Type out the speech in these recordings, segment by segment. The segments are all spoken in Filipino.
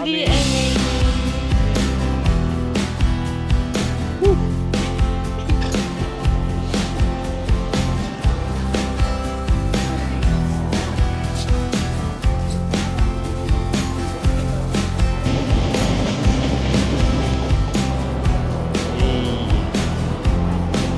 kami.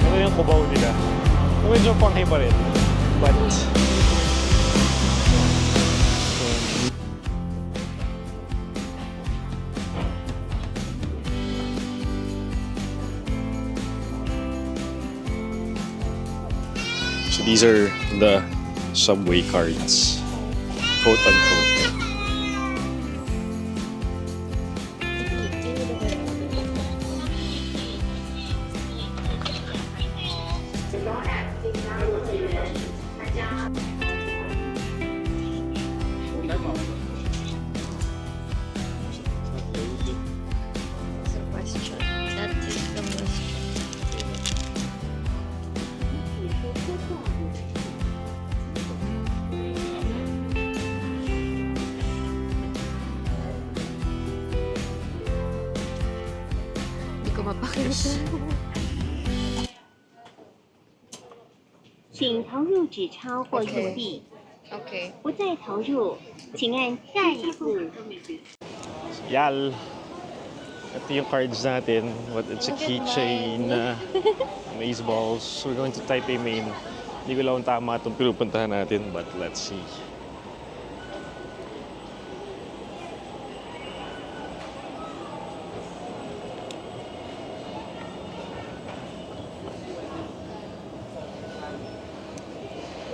Ito yung kubaw nila. Medyo panghi pa rin. But so these are the subway cards, quote unquote. Yes. 请投入纸钞或硬币。 Okay. 不再投入，请按下一步。 Yal. Ito yung cards natin. What, it's a keychain, maze balls. So we're going to Taipei main. Hindi ko lang tama itong pinupuntahan natin, but let's see.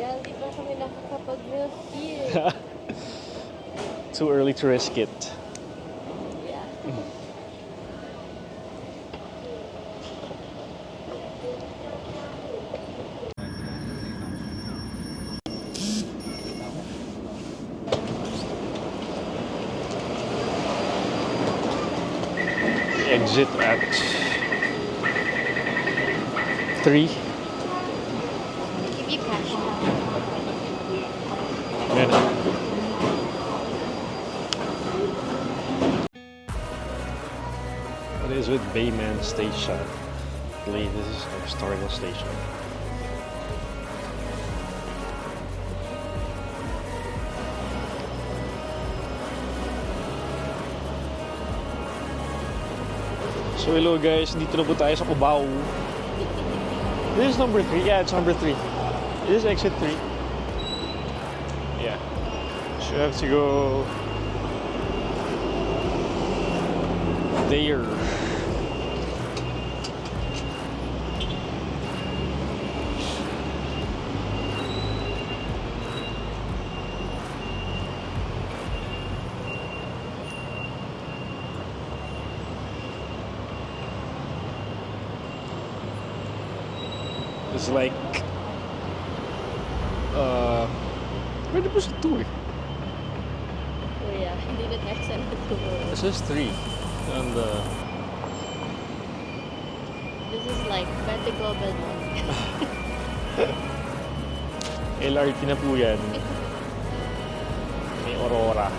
Yeah, di ba kami nakakapag-milk here? Too early to risk it. Yeah. Exit at 3. Give you cash now. Yan. What is with Bayman Station? This is a historical station. So hello guys, dito na po tayo sa Cubao. This is number 3. Yeah, it's number 3. This is exit 3. Yeah. So you have to go there. It's like pwede po sa 2 eh. Oh yeah, hindi na tayo sa natuwa. This is 3. And This is like Betty Global. LRT na po yan. May Aurora.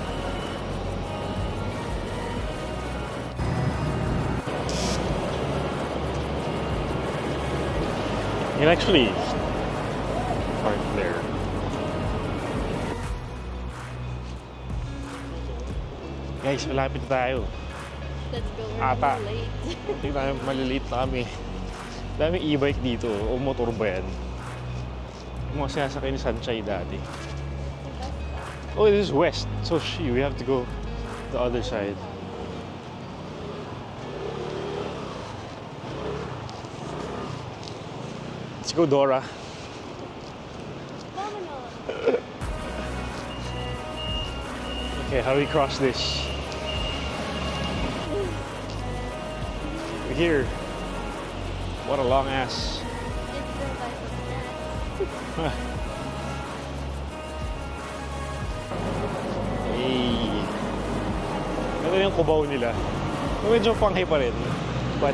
You can actually park there. Guys, malapit na tayo. Let's go, we're Ata. late. Tingnan, maliliit na kami. Dami e-bike dito. O motor ba yan? Yung mga sinasakay ni Sanchay dati. Oh, this is west. So, we have to go the other side. Let's go, Dora. Okay, how do we cross this? We're here. What a long ass. Hey. Ito yung kubaw nila. Medyo panghi pa rin. But,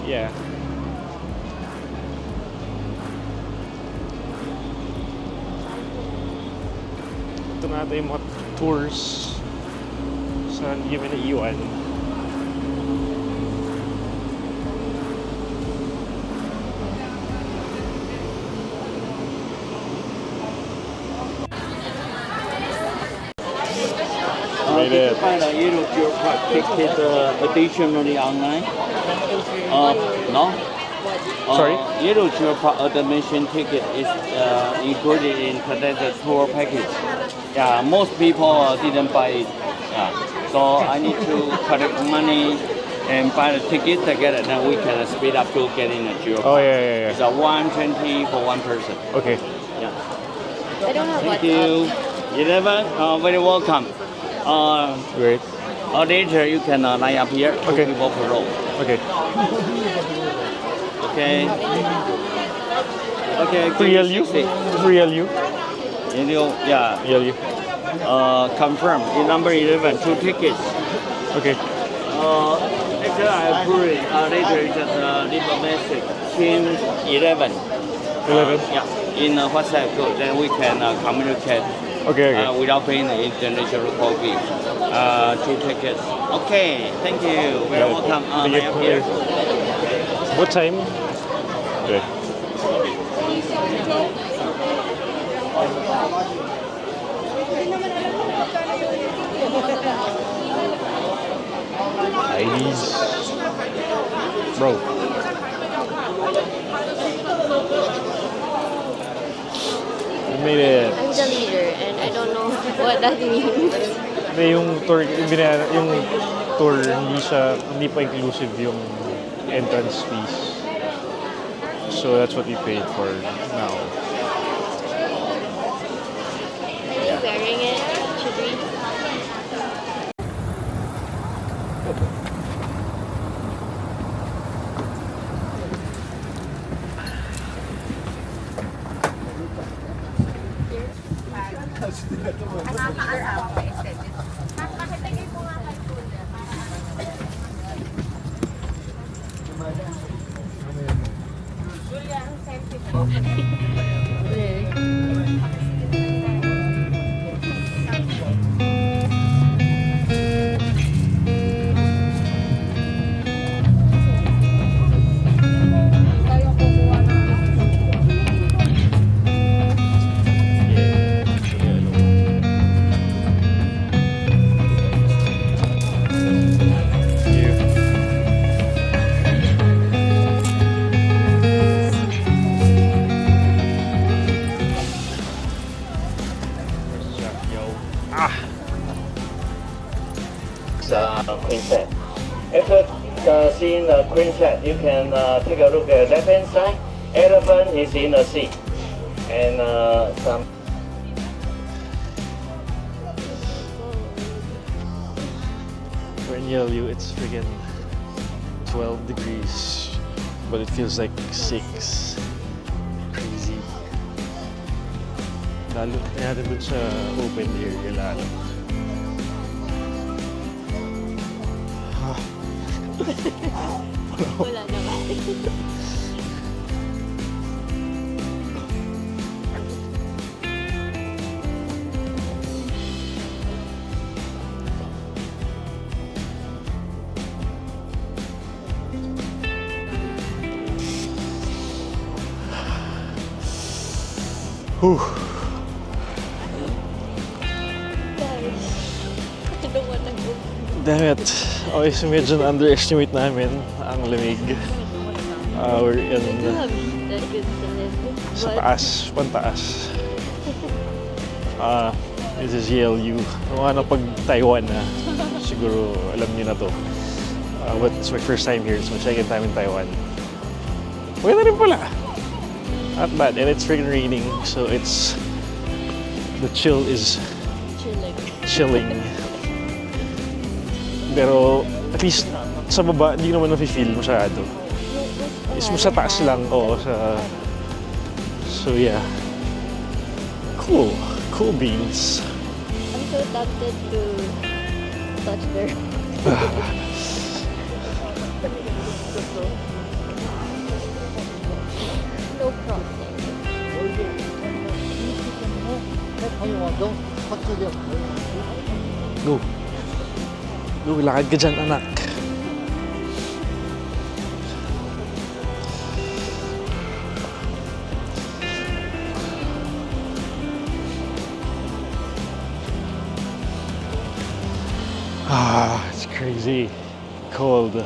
yeah. Ito natin yung mga tours. Saan hindi kami naiwan. Made Did you it. find a Yehliu Geopark ticket additionally online? No? Sorry? Yehliu Geopark admission ticket is included in today's tour package. Yeah, most people didn't buy it. Yeah. So I need to collect money and buy the ticket together, then we can speed up to getting a Geopark. Oh, yeah. It's a 120 for one person. Okay. Yeah. I don't have Thank WhatsApp. you. 11, very welcome. Great. Or later you can line up here. Okay. People per row. Okay. Okay. Okay. Free Yehliu? Free Yehliu? Yeah. Yehliu. Confirm. In number 11, 2 tickets. Okay. Actually, I approve it. Later, just leave a message. Team 11. 11? Yeah. In WhatsApp group, then we can communicate Okay. without paying the international call fee. 2 tickets. Okay. Thank you. Very welcome. Thank Line up here. you. What time? Okay. IDs. Bro. We made it. I'm the leader and I don't know what that means. Hindi, yung tour, yung tour, hindi pa inclusive yung entrance fees. So that's what we paid for now. Are you wearing it? Should we? Queen set. After seeing the queen set, you can take a look at left hand side. Elephant is in the sea, and some. We're in Yehliu, it's freaking 12 degrees, but it feels like 6. Crazy. Lalo natin dun sa open area lalo. Wala naman. Whew. Guys, I don't wanna go. Damn it. Okay, so medyo na-underestimate namin ang lamig. We're in You have that good sa but taas, pantaas. This is Yehliu. Kung ano pag Taiwan na, siguro alam niyo na to. But it's my first time here. It's my second time in Taiwan. Maganda rin pala. Not bad. And it's freaking raining. So it's... The chill is chilling. Pero at least sa baba, hindi naman nafe-feel masyado. Is mo sa taas lang. Oo, sa... So yeah. Cool. Cool beans. I'm so tempted to touch their no crossing. Go. Lakad ka dyan, anak. It's crazy. Cold.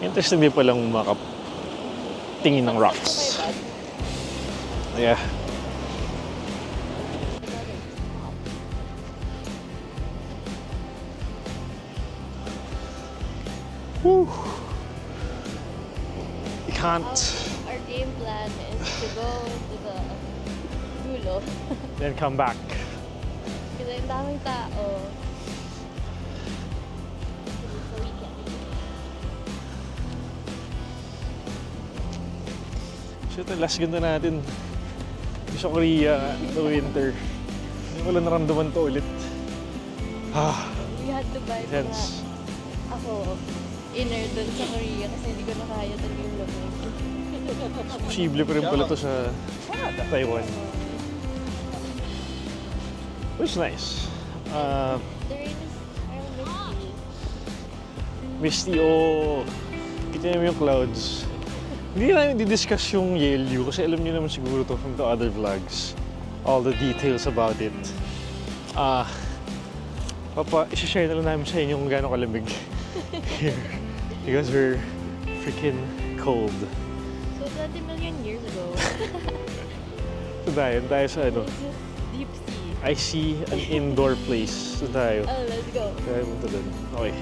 Interesting din palang makatingin ng rocks. Yeah. Woo. You can't. Our game plan is to go into the dulo. Then come back. Kasi ang daming tao. So we can. Shit, ang last ganda natin. Sa Korea, the winter. Hindi ko lang naramdaman to ulit. We had to buy Tense. ako inner dun sa Korea kasi hindi ko na kaya talaga yung lamig. Posible pa rin pala to sa Taiwan. Which is nice. The rain is parang misty. Misty, oh. Kita naman yung clouds. Hindi namin di-discuss yung Yehliu kasi alam niyo naman siguro to from the other vlogs. All the details about it. I-share na lang namin sa inyo kung gaano kalamig here. Because we're freaking cold. So 20 million years ago. So tayo sa ano. This is deep sea. I see an indoor place. So tayo. Oh, let's go. Tayo punta dun. Okay.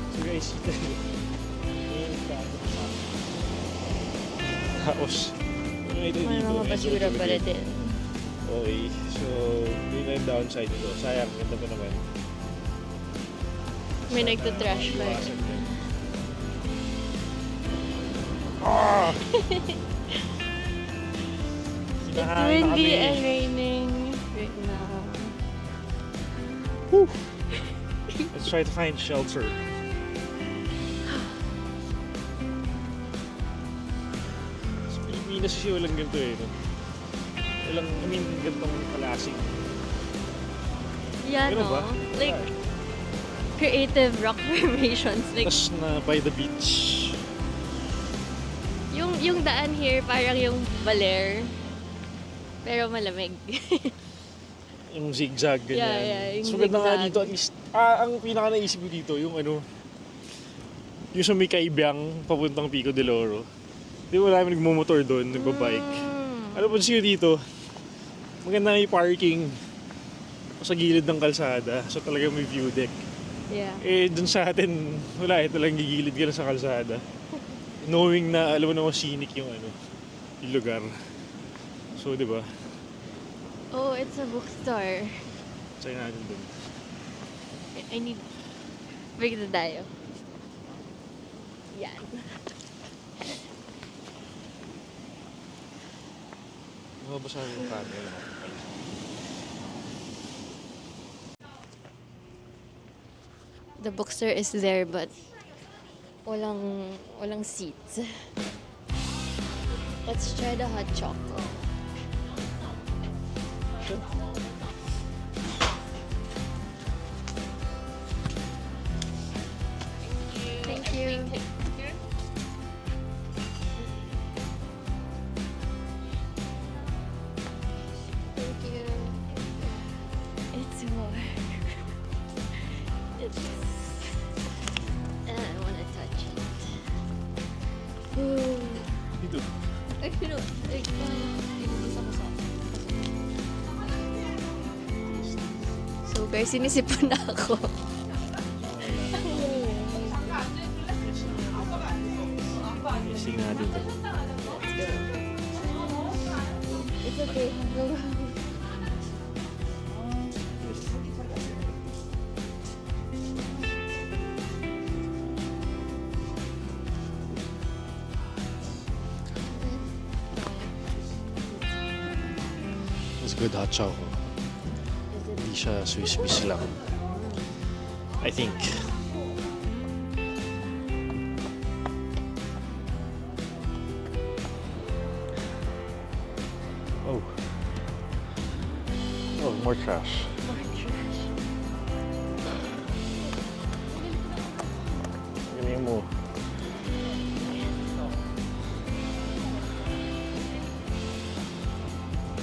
So guys, Haos. May mga basura pa rin. Okay, so yun na yung downside nito. Sayang, ganda pa naman. May nagtatrash pa. It's windy and raining right now. Whew. Let's try to find shelter. Sa Pilipinas kasi walang ganito eh. No? Walang, I mean, ganitong klaseng. Yeah, Meron no? ba? Like, creative rock formations. Like, Tapos na by the beach. yung daan here, parang yung Baler. Pero malamig. Yung zigzag, ganyan. Yeah, yung So, maganda nga zigzag. dito, at least, ang pinaka naisip ko dito, yung ano, yung sa may Kaibiyang, papuntang Pico de Oro. Di ba namin nagmumotor doon, nagbabike. Ano po siya dito, maganda yung parking sa gilid ng kalsada. So talaga may view deck. Yeah. Eh, dun sa atin, wala eh, talagang gigilid ka lang sa kalsada. Knowing na, alam mo naman, scenic yung ano, yung lugar. So, di ba? Oh, it's a bookstore. Try natin dun. I need... Bigla tayo. Yan. Mababasa yung camera. The bookstore is there but walang seats. Let's try the hot chocolate. Thank you. Thank you. It's warm. I want to touch it. Ooh. Dito. Ay, pero, isa ko sa... So guys, sinisipon na ako. Ising natin to. It's okay. Go. It's good hot chocolate. Hindi siya Swiss lang. I think. Oh. More trash. More trash. Galing mo.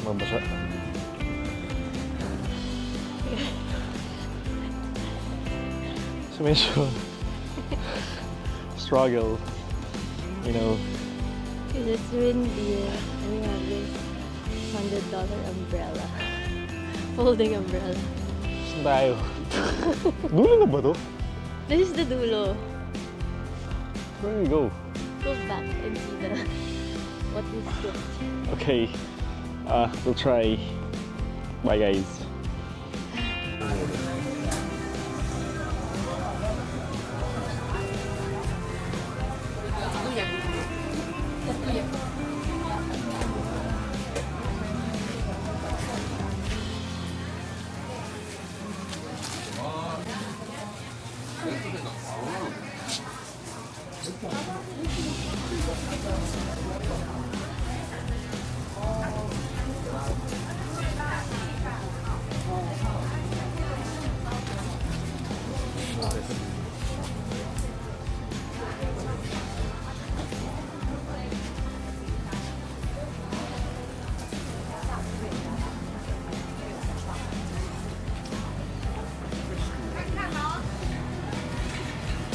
Mabasa. So medyo struggle, you know. Because it's windy and we have this $100 umbrella. Folding umbrella. Saan tayo? Dulo na ba to? This is the dulo. Where do we go? Go back and see the what we skipped. Okay, we'll try. Bye guys.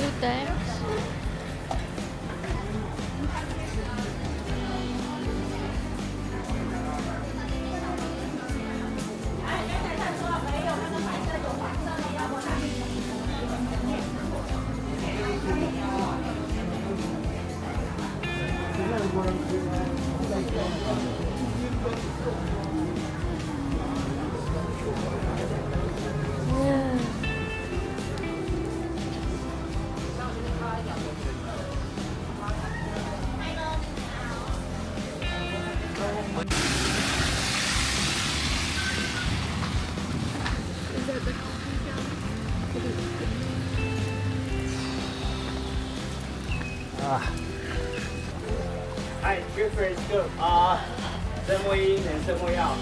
Two times. Yeah. Is that the coffee shop? Hi, your first go. 深呼一，能深呼药。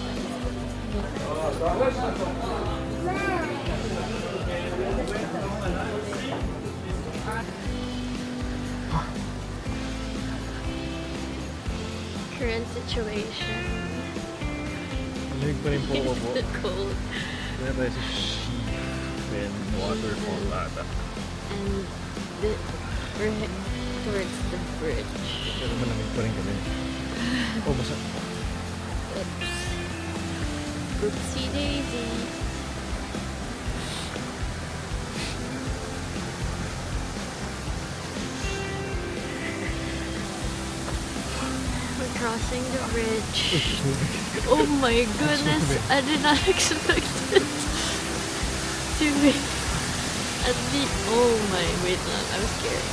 Current situation. Lamig pa rin po ako po. The cold. Kaya tayo sa Shifen Waterfall ata. And we're towards the bridge. Pero malamig pa rin kami. Oh, basa. Oops. Oopsie daisy. We're crossing the bridge. Oh my goodness, I did not expect it to be at the. Oh my, wait lang, I'm scared.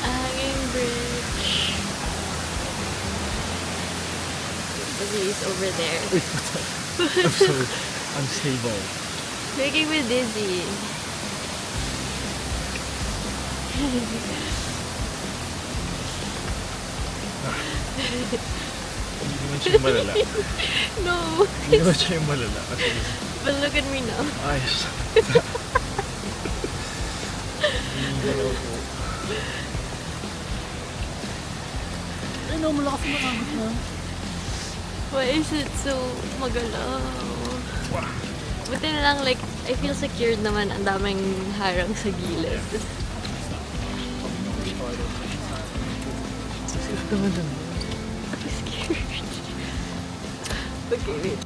A hanging bridge. The view is over there. I'm so unstable. Making me dizzy. Hindi naman siya yung malala. No. Hindi naman siya yung malala. Kasi But look at me now. ayos. Ay no, malakas na agos na. Why is it so magalaw? Buti na lang, like, I feel secured naman. Ang daming harang sa gilid. Safe naman dun. I'm scared. Okay, wait.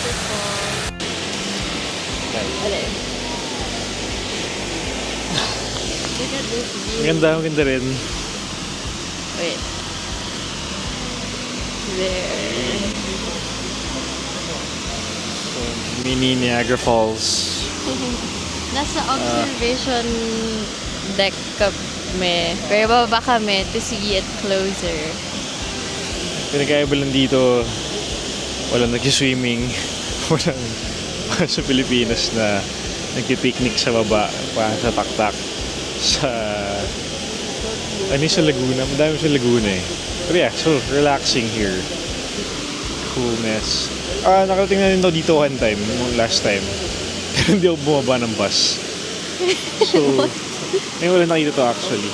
waterfall. Nice. Alin? Look at this view. Maganda rin. Wait. There. So, mini Niagara Falls. Nasa observation deck kami. Pero bababa kami to see it closer. Pinagkaiba lang dito, walang nag-swimming, walang sa Pilipinas na nagpipiknik sa baba, pa sa taktak, sa sa Laguna, madami sa Laguna eh. Pero yeah, so relaxing here. Coolness. Nakarating na rin daw dito one time, nung last time. Pero hindi ako bumaba ng bus. So, ngayon wala nakita to actually.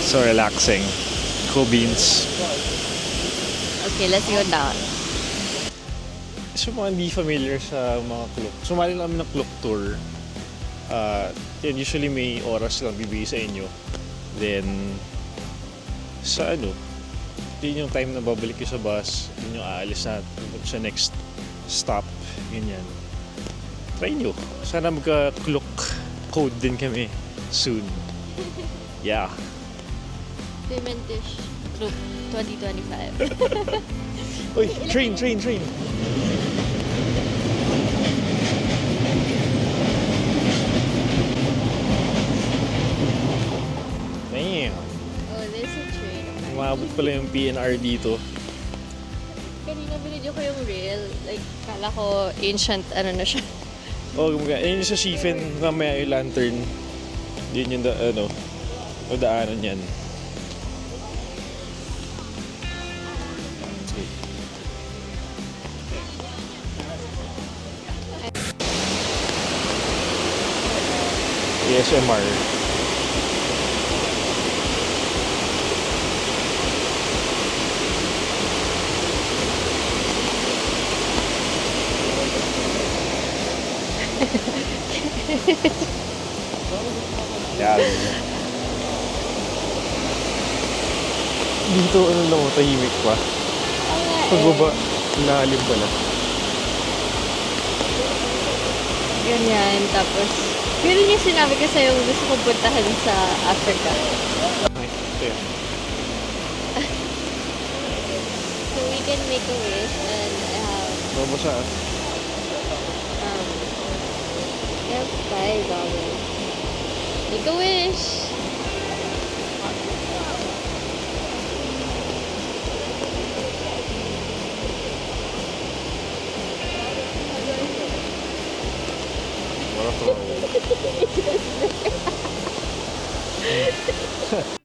So relaxing. Cool beans. Okay, let's go down. Sa mga hindi familiar sa mga Klook, sumali lang kami ng Klook tour. Usually may oras lang bibigay sa inyo. Then, sa yun yung time na babalik ko sa bus, yun yung aalis na sa next stop, ganyan. Try nyo. Sana magka-Klook code din kami soon. Yeah. Phim and Tish Group 2025. Uy, train! Damn! Oh, there's a train. Umabot pala yung PNR dito. Kanina binidyo ko yung rail. Like, kala ko ancient na siya. Ayun yung sa Shifen, mamaya yung lantern. Yun yung daanan yan. ASMR. Yan. Dito lang, tahimik pa. Pagbaba, lalim pala. Ganyan, tapos yun yung sinabi ko sa'yo gusto kong puntahan sa Africa. Ay, ito yan. So we can make a wish and Babasa. have $5. Make a wish! Waterfall.